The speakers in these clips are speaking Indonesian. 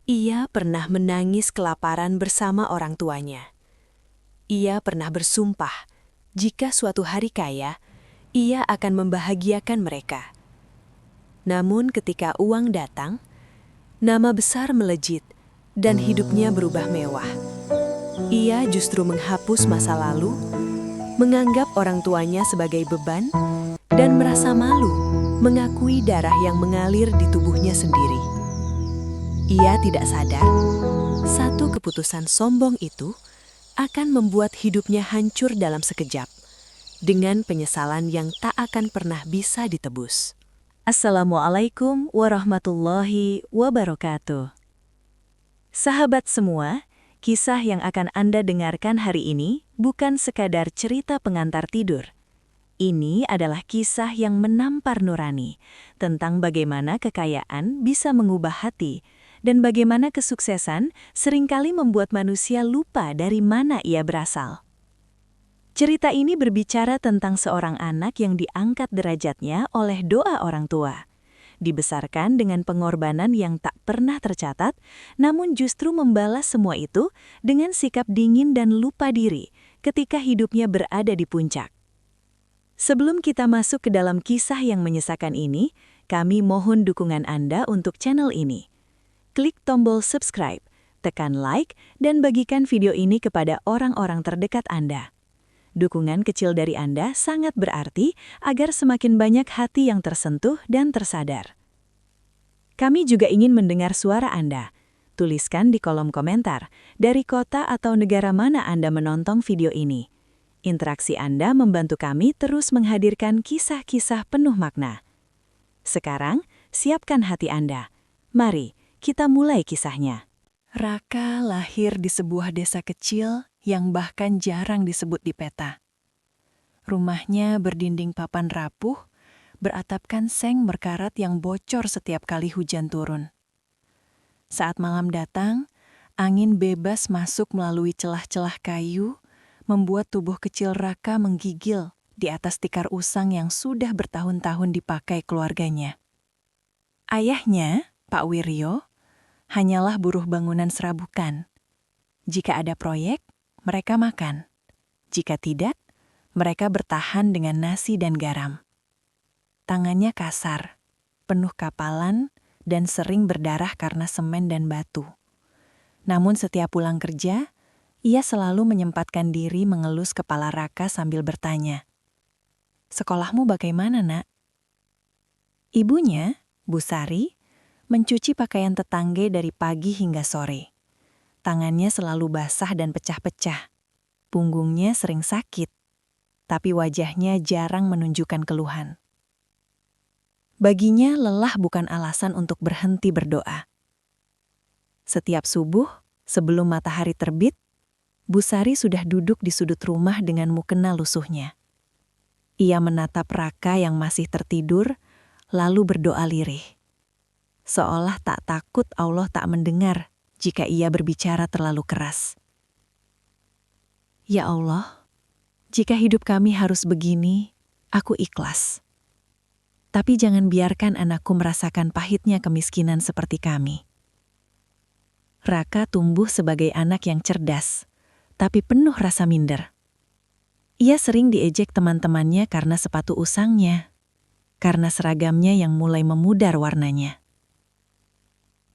Ia pernah menangis kelaparan bersama orang tuanya. Ia pernah bersumpah, jika suatu hari kaya, ia akan membahagiakan mereka. Namun ketika uang datang, nama besar melejit dan hidupnya berubah mewah. Ia justru menghapus masa lalu, menganggap orang tuanya sebagai beban, dan merasa malu mengakui darah yang mengalir di tubuhnya sendiri. Ia tidak sadar, satu keputusan sombong itu akan membuat hidupnya hancur dalam sekejap, dengan penyesalan yang tak akan pernah bisa ditebus. Assalamualaikum warahmatullahi wabarakatuh. Sahabat semua, kisah yang akan Anda dengarkan hari ini bukan sekadar cerita pengantar tidur. Ini adalah kisah yang menampar nurani tentang bagaimana kekayaan bisa mengubah hati dan bagaimana kesuksesan seringkali membuat manusia lupa dari mana ia berasal. Cerita ini berbicara tentang seorang anak yang diangkat derajatnya oleh doa orang tua. Dibesarkan dengan pengorbanan yang tak pernah tercatat, namun justru membalas semua itu dengan sikap dingin dan lupa diri ketika hidupnya berada di puncak. Sebelum kita masuk ke dalam kisah yang menyesakan ini, kami mohon dukungan Anda untuk channel ini. Klik tombol subscribe, tekan like, dan bagikan video ini kepada orang-orang terdekat Anda. Dukungan kecil dari Anda sangat berarti agar semakin banyak hati yang tersentuh dan tersadar. Kami juga ingin mendengar suara Anda. Tuliskan di kolom komentar dari kota atau negara mana Anda menonton video ini. Interaksi Anda membantu kami terus menghadirkan kisah-kisah penuh makna. Sekarang, siapkan hati Anda. Mari kita mulai kisahnya. Raka lahir di sebuah desa kecil yang bahkan jarang disebut di peta. Rumahnya berdinding papan rapuh, beratapkan seng berkarat yang bocor setiap kali hujan turun. Saat malam datang, angin bebas masuk melalui celah-celah kayu, membuat tubuh kecil Raka menggigil di atas tikar usang yang sudah bertahun-tahun dipakai keluarganya. Ayahnya, Pak Wiryo, hanyalah buruh bangunan serabukan. Jika ada proyek, mereka makan. Jika tidak, mereka bertahan dengan nasi dan garam. Tangannya kasar, penuh kapalan, dan sering berdarah karena semen dan batu. Namun setiap pulang kerja, ia selalu menyempatkan diri mengelus kepala Raka sambil bertanya, "Sekolahmu bagaimana, Nak?" Ibunya, Bu Sari, mencuci pakaian tetangga dari pagi hingga sore. Tangannya selalu basah dan pecah-pecah. Punggungnya sering sakit, tapi wajahnya jarang menunjukkan keluhan. Baginya lelah bukan alasan untuk berhenti berdoa. Setiap subuh, sebelum matahari terbit, Bu Sari sudah duduk di sudut rumah dengan mukena lusuhnya. Ia menatap Raka yang masih tertidur, lalu berdoa lirih. Seolah tak takut Allah tak mendengar jika ia berbicara terlalu keras. Ya Allah, jika hidup kami harus begini, aku ikhlas. Tapi jangan biarkan anakku merasakan pahitnya kemiskinan seperti kami. Raka tumbuh sebagai anak yang cerdas, tapi penuh rasa minder. Ia sering diejek teman-temannya karena sepatu usangnya, karena seragamnya yang mulai memudar warnanya.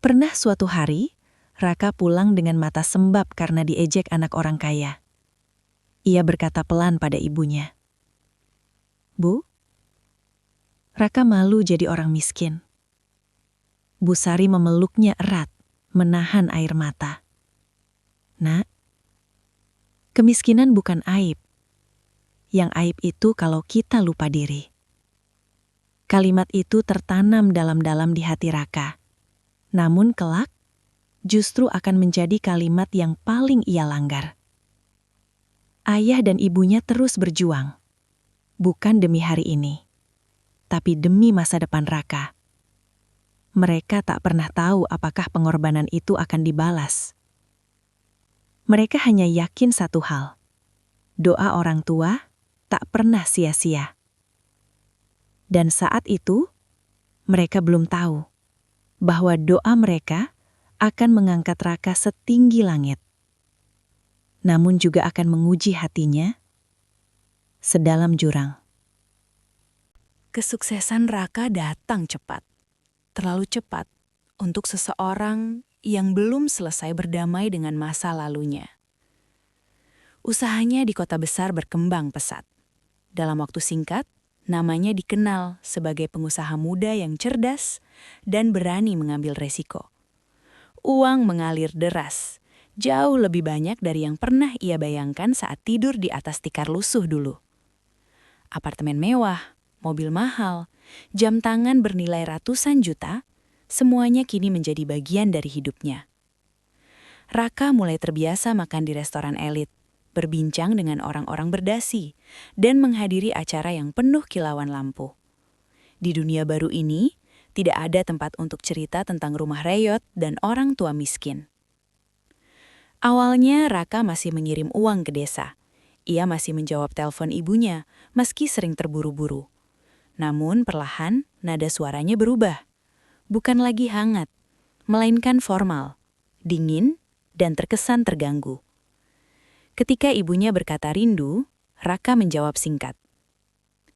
Pernah suatu hari, Raka pulang dengan mata sembab karena diejek anak orang kaya. Ia berkata pelan pada ibunya, "Bu, Raka malu jadi orang miskin." Bu Sari memeluknya erat, menahan air mata. "Nak, kemiskinan bukan aib. Yang aib itu kalau kita lupa diri." Kalimat itu tertanam dalam-dalam di hati Raka. Namun kelak, justru akan menjadi kalimat yang paling ia langgar. Ayah dan ibunya terus berjuang, bukan demi hari ini, tapi demi masa depan Raka. Mereka tak pernah tahu apakah pengorbanan itu akan dibalas. Mereka hanya yakin satu hal, doa orang tua tak pernah sia-sia. Dan saat itu, mereka belum tahu bahwa doa mereka akan mengangkat Raka setinggi langit. Namun juga akan menguji hatinya sedalam jurang. Kesuksesan Raka datang cepat. Terlalu cepat untuk seseorang yang belum selesai berdamai dengan masa lalunya. Usahanya di kota besar berkembang pesat. Dalam waktu singkat, namanya dikenal sebagai pengusaha muda yang cerdas dan berani mengambil resiko. Uang mengalir deras, jauh lebih banyak dari yang pernah ia bayangkan saat tidur di atas tikar lusuh dulu. Apartemen mewah, mobil mahal, jam tangan bernilai ratusan juta, semuanya kini menjadi bagian dari hidupnya. Raka mulai terbiasa makan di restoran elit, berbincang dengan orang-orang berdasi, dan menghadiri acara yang penuh kilauan lampu. Di dunia baru ini, tidak ada tempat untuk cerita tentang rumah reyot dan orang tua miskin. Awalnya Raka masih mengirim uang ke desa. Ia masih menjawab telepon ibunya, meski sering terburu-buru. Namun perlahan, nada suaranya berubah. Bukan lagi hangat, melainkan formal, dingin, dan terkesan terganggu. Ketika ibunya berkata rindu, Raka menjawab singkat.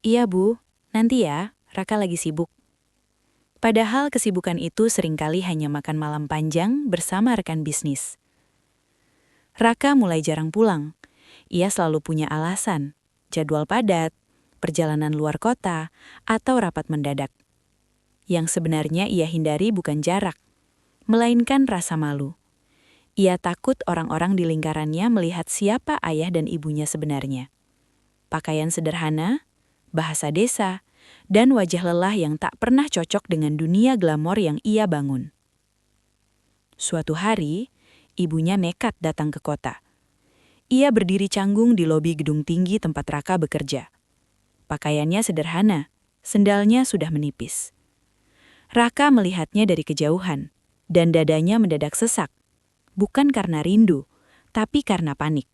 "Iya Bu, nanti ya, Raka lagi sibuk." Padahal kesibukan itu seringkali hanya makan malam panjang bersama rekan bisnis. Raka mulai jarang pulang. Ia selalu punya alasan, jadwal padat, perjalanan luar kota, atau rapat mendadak. Yang sebenarnya ia hindari bukan jarak, melainkan rasa malu. Ia takut orang-orang di lingkarannya melihat siapa ayah dan ibunya sebenarnya. Pakaian sederhana, bahasa desa, dan wajah lelah yang tak pernah cocok dengan dunia glamor yang ia bangun. Suatu hari, ibunya nekat datang ke kota. Ia berdiri canggung di lobi gedung tinggi tempat Raka bekerja. Pakaiannya sederhana, sendalnya sudah menipis. Raka melihatnya dari kejauhan, dan dadanya mendadak sesak. Bukan karena rindu, tapi karena panik.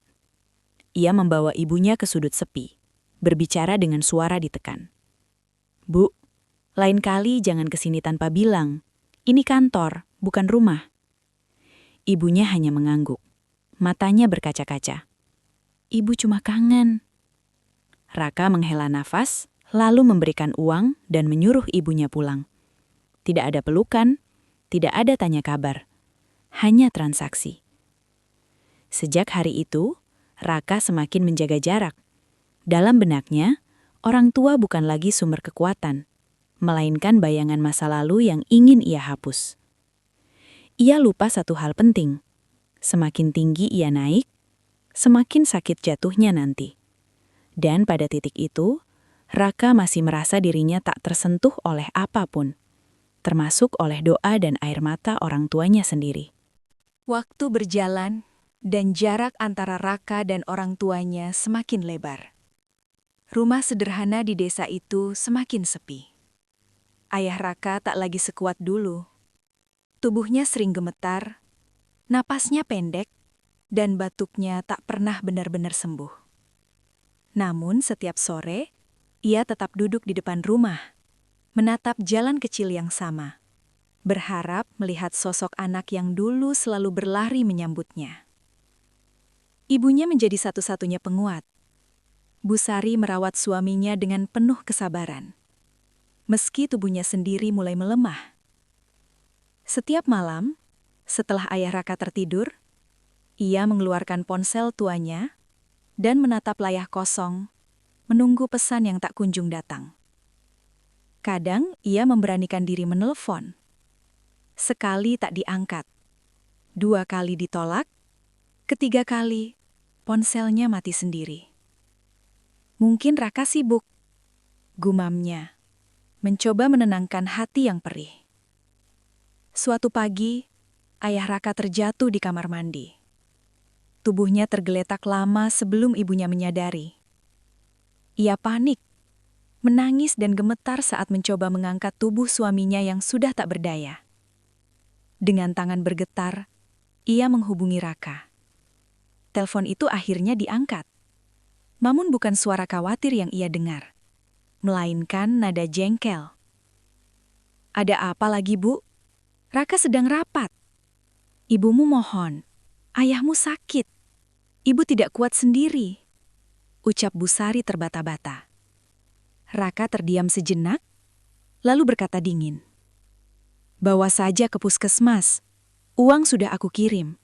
Ia membawa ibunya ke sudut sepi, berbicara dengan suara ditekan. "Bu, lain kali jangan kesini tanpa bilang. Ini kantor, bukan rumah." Ibunya hanya mengangguk. Matanya berkaca-kaca. "Ibu cuma kangen." Raka menghela nafas, lalu memberikan uang dan menyuruh ibunya pulang. Tidak ada pelukan, tidak ada tanya kabar. Hanya transaksi. Sejak hari itu, Raka semakin menjaga jarak. Dalam benaknya, orang tua bukan lagi sumber kekuatan, melainkan bayangan masa lalu yang ingin ia hapus. Ia lupa satu hal penting. Semakin tinggi ia naik, semakin sakit jatuhnya nanti. Dan pada titik itu, Raka masih merasa dirinya tak tersentuh oleh apapun, termasuk oleh doa dan air mata orang tuanya sendiri. Waktu berjalan, dan jarak antara Raka dan orang tuanya semakin lebar. Rumah sederhana di desa itu semakin sepi. Ayah Raka tak lagi sekuat dulu. Tubuhnya sering gemetar, napasnya pendek, dan batuknya tak pernah benar-benar sembuh. Namun setiap sore, ia tetap duduk di depan rumah, menatap jalan kecil yang sama, berharap melihat sosok anak yang dulu selalu berlari menyambutnya. Ibunya menjadi satu-satunya penguat. Bu Sari merawat suaminya dengan penuh kesabaran, meski tubuhnya sendiri mulai melemah. Setiap malam, setelah ayah Raka tertidur, ia mengeluarkan ponsel tuanya dan menatap layar kosong, menunggu pesan yang tak kunjung datang. Kadang ia memberanikan diri menelpon. Sekali tak diangkat, 2 kali ditolak, ketiga kali ponselnya mati sendiri. Mungkin Raka sibuk, gumamnya, mencoba menenangkan hati yang perih. Suatu pagi, ayah Raka terjatuh di kamar mandi. Tubuhnya tergeletak lama sebelum ibunya menyadari. Ia panik, menangis dan gemetar saat mencoba mengangkat tubuh suaminya yang sudah tak berdaya. Dengan tangan bergetar, ia menghubungi Raka. Telepon itu akhirnya diangkat. Namun bukan suara khawatir yang ia dengar, melainkan nada jengkel. "Ada apa lagi, Bu? Raka sedang rapat." Ibumu mohon, ayahmu sakit. Ibu tidak kuat sendiri, ucap Busari terbata-bata. Raka terdiam sejenak, lalu berkata dingin. Bawa saja ke puskesmas, uang sudah aku kirim.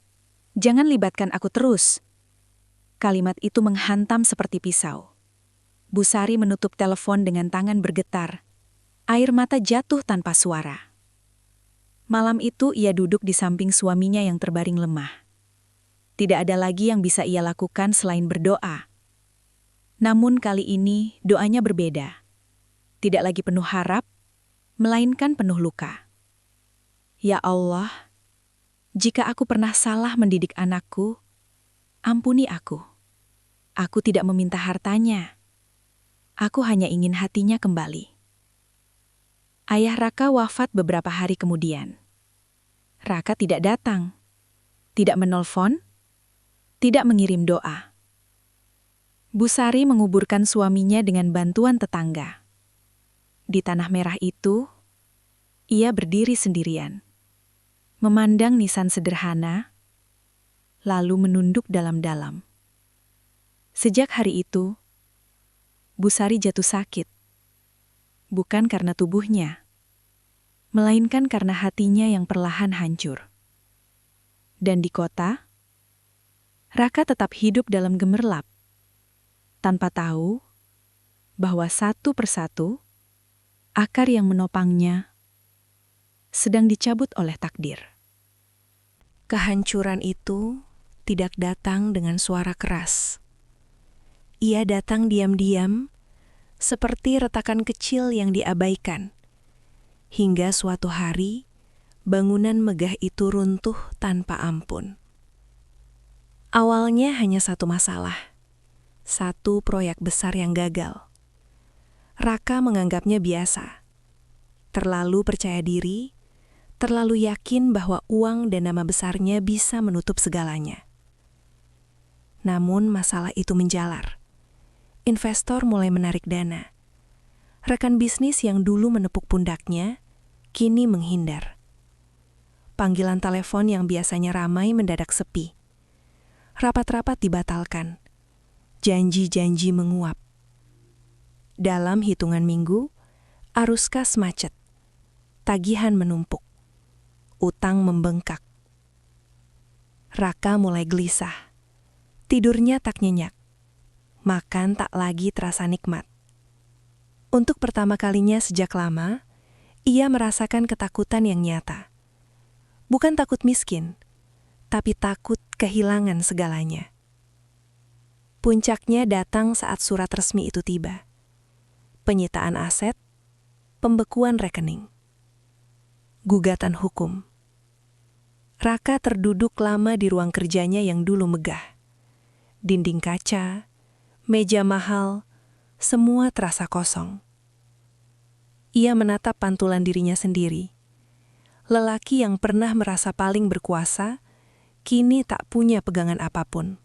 Jangan libatkan aku terus. Kalimat itu menghantam seperti pisau. Busari menutup telepon dengan tangan bergetar. Air mata jatuh tanpa suara. Malam itu ia duduk di samping suaminya yang terbaring lemah. Tidak ada lagi yang bisa ia lakukan selain berdoa. Namun kali ini doanya berbeda. Tidak lagi penuh harap, melainkan penuh luka. Ya Allah, jika aku pernah salah mendidik anakku, ampuni aku. Aku tidak meminta hartanya. Aku hanya ingin hatinya kembali. Ayah Raka wafat beberapa hari kemudian. Raka tidak datang, tidak menelpon, tidak mengirim doa. Busari menguburkan suaminya dengan bantuan tetangga. Di tanah merah itu, ia berdiri sendirian, memandang nisan sederhana, lalu menunduk dalam-dalam. Sejak hari itu, Busari jatuh sakit, bukan karena tubuhnya, melainkan karena hatinya yang perlahan hancur. Dan di kota, Raka tetap hidup dalam gemerlap, tanpa tahu bahwa satu persatu akar yang menopangnya sedang dicabut oleh takdir. Kehancuran itu tidak datang dengan suara keras. Ia datang diam-diam, seperti retakan kecil yang diabaikan. Hingga suatu hari, bangunan megah itu runtuh tanpa ampun. Awalnya hanya satu masalah, satu proyek besar yang gagal. Raka menganggapnya biasa, terlalu percaya diri, terlalu yakin bahwa uang dan nama besarnya bisa menutup segalanya. Namun masalah itu menjalar. Investor mulai menarik dana. Rekan bisnis yang dulu menepuk pundaknya, kini menghindar. Panggilan telepon yang biasanya ramai mendadak sepi. Rapat-rapat dibatalkan. Janji-janji menguap. Dalam hitungan minggu, arus kas macet. Tagihan menumpuk. Utang membengkak. Raka mulai gelisah. Tidurnya tak nyenyak. Makan tak lagi terasa nikmat. Untuk pertama kalinya sejak lama, ia merasakan ketakutan yang nyata. Bukan takut miskin, tapi takut kehilangan segalanya. Puncaknya datang saat surat resmi itu tiba. Penyitaan aset, pembekuan rekening, gugatan hukum. Raka terduduk lama di ruang kerjanya yang dulu megah. Dinding kaca, meja mahal, semua terasa kosong. Ia menatap pantulan dirinya sendiri. Lelaki yang pernah merasa paling berkuasa, kini tak punya pegangan apapun.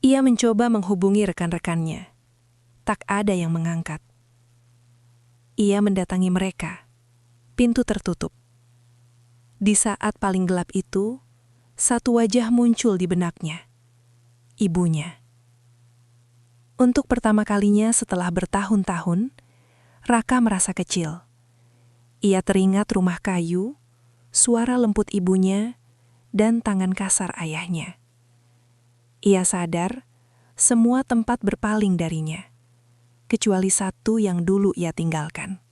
Ia mencoba menghubungi rekan-rekannya. Tak ada yang mengangkat. Ia mendatangi mereka. Pintu tertutup. Di saat paling gelap itu, satu wajah muncul di benaknya. Ibunya. Untuk pertama kalinya setelah bertahun-tahun, Raka merasa kecil. Ia teringat rumah kayu, suara lembut ibunya, dan tangan kasar ayahnya. Ia sadar semua tempat berpaling darinya, kecuali satu yang dulu ia tinggalkan.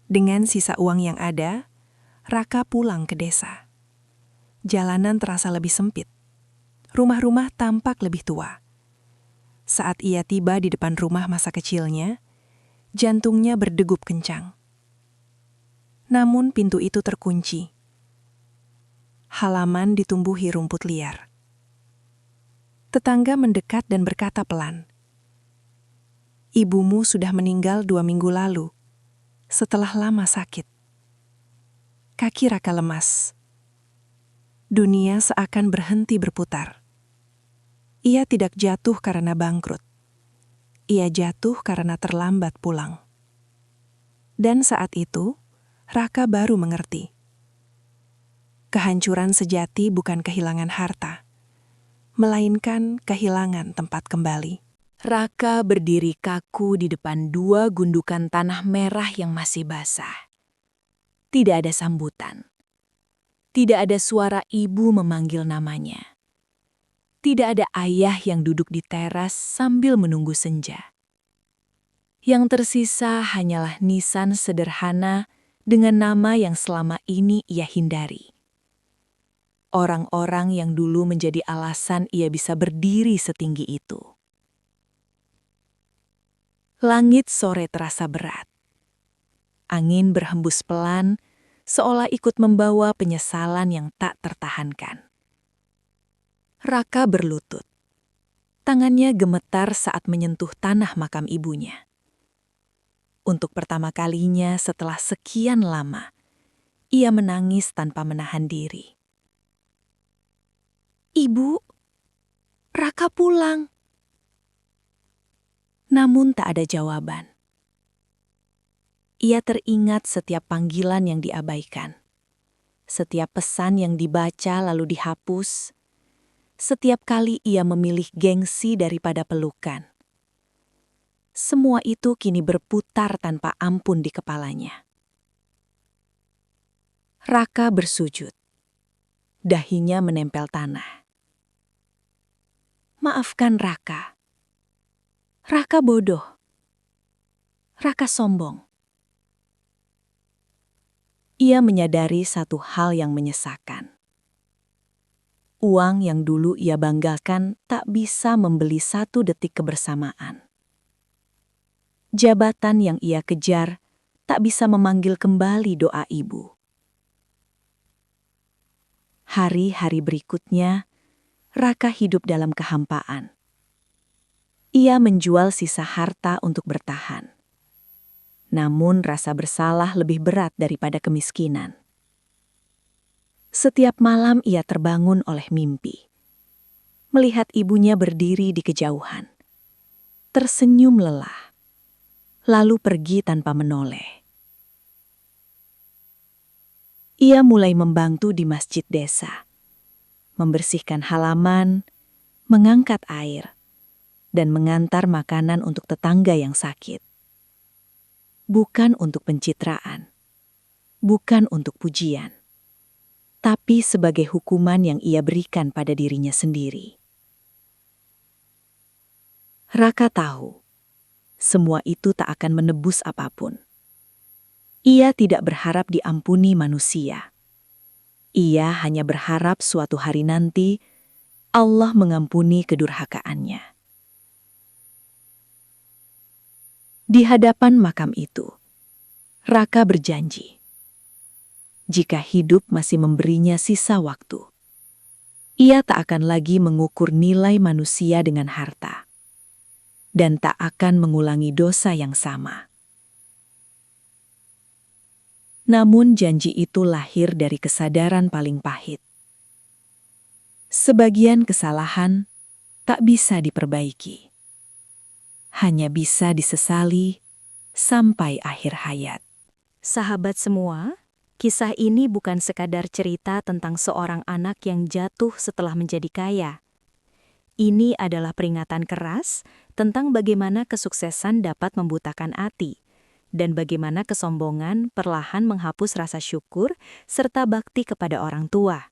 Dengan sisa uang yang ada, Raka pulang ke desa. Jalanan terasa lebih sempit. Rumah-rumah tampak lebih tua. Saat ia tiba di depan rumah masa kecilnya, jantungnya berdegup kencang. Namun pintu itu terkunci. Halaman ditumbuhi rumput liar. Tetangga mendekat dan berkata pelan, "Ibumu sudah meninggal 2 minggu lalu, setelah lama sakit." Kaki Raka lemas. Dunia seakan berhenti berputar. Ia tidak jatuh karena bangkrut. Ia jatuh karena terlambat pulang. Dan saat itu, Raka baru mengerti. Kehancuran sejati bukan kehilangan harta, melainkan kehilangan tempat kembali. Raka berdiri kaku di depan 2 gundukan tanah merah yang masih basah. Tidak ada sambutan. Tidak ada suara ibu memanggil namanya. Tidak ada ayah yang duduk di teras sambil menunggu senja. Yang tersisa hanyalah nisan sederhana dengan nama yang selama ini ia hindari. Orang-orang yang dulu menjadi alasan ia bisa berdiri setinggi itu. Langit sore terasa berat. Angin berhembus pelan, seolah ikut membawa penyesalan yang tak tertahankan. Raka berlutut. Tangannya gemetar saat menyentuh tanah makam ibunya. Untuk pertama kalinya setelah sekian lama, ia menangis tanpa menahan diri. "Ibu, Raka pulang." Namun tak ada jawaban. Ia teringat setiap panggilan yang diabaikan, setiap pesan yang dibaca lalu dihapus, setiap kali ia memilih gengsi daripada pelukan. Semua itu kini berputar tanpa ampun di kepalanya. Raka bersujud. Dahinya menempel tanah. Maafkan Raka. Raka bodoh. Raka sombong. Ia menyadari satu hal yang menyesakan. Uang yang dulu ia banggakan tak bisa membeli 1 detik kebersamaan. Jabatan yang ia kejar tak bisa memanggil kembali doa ibu. Hari-hari berikutnya, Raka hidup dalam kehampaan. Ia menjual sisa harta untuk bertahan. Namun rasa bersalah lebih berat daripada kemiskinan. Setiap malam ia terbangun oleh mimpi. Melihat ibunya berdiri di kejauhan. Tersenyum lelah. Lalu pergi tanpa menoleh. Ia mulai membantu di masjid desa. Membersihkan halaman, mengangkat air, dan mengantar makanan untuk tetangga yang sakit. Bukan untuk pencitraan, bukan untuk pujian, tapi sebagai hukuman yang ia berikan pada dirinya sendiri. Raka tahu, semua itu tak akan menebus apapun. Ia tidak berharap diampuni manusia. Ia hanya berharap suatu hari nanti Allah mengampuni kedurhakaannya. Di hadapan makam itu, Raka berjanji, jika hidup masih memberinya sisa waktu, ia tak akan lagi mengukur nilai manusia dengan harta, dan tak akan mengulangi dosa yang sama. Namun janji itu lahir dari kesadaran paling pahit. Sebagian kesalahan tak bisa diperbaiki. Hanya bisa disesali sampai akhir hayat. Sahabat semua, kisah ini bukan sekadar cerita tentang seorang anak yang jatuh setelah menjadi kaya. Ini adalah peringatan keras tentang bagaimana kesuksesan dapat membutakan hati, dan bagaimana kesombongan perlahan menghapus rasa syukur serta bakti kepada orang tua.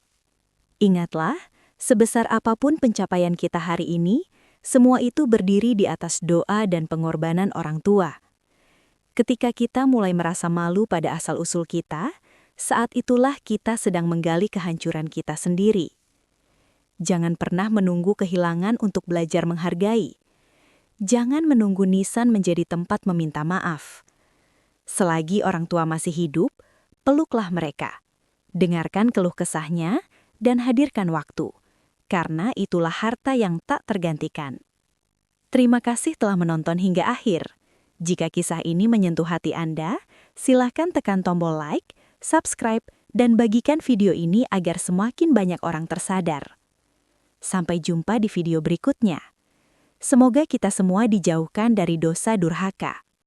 Ingatlah, sebesar apapun pencapaian kita hari ini, semua itu berdiri di atas doa dan pengorbanan orang tua. Ketika kita mulai merasa malu pada asal-usul kita, saat itulah kita sedang menggali kehancuran kita sendiri. Jangan pernah menunggu kehilangan untuk belajar menghargai. Jangan menunggu nisan menjadi tempat meminta maaf. Selagi orang tua masih hidup, peluklah mereka. Dengarkan keluh kesahnya dan hadirkan waktu. Karena itulah harta yang tak tergantikan. Terima kasih telah menonton hingga akhir. Jika kisah ini menyentuh hati Anda, silakan tekan tombol like, subscribe, dan bagikan video ini agar semakin banyak orang tersadar. Sampai jumpa di video berikutnya. Semoga kita semua dijauhkan dari dosa durhaka.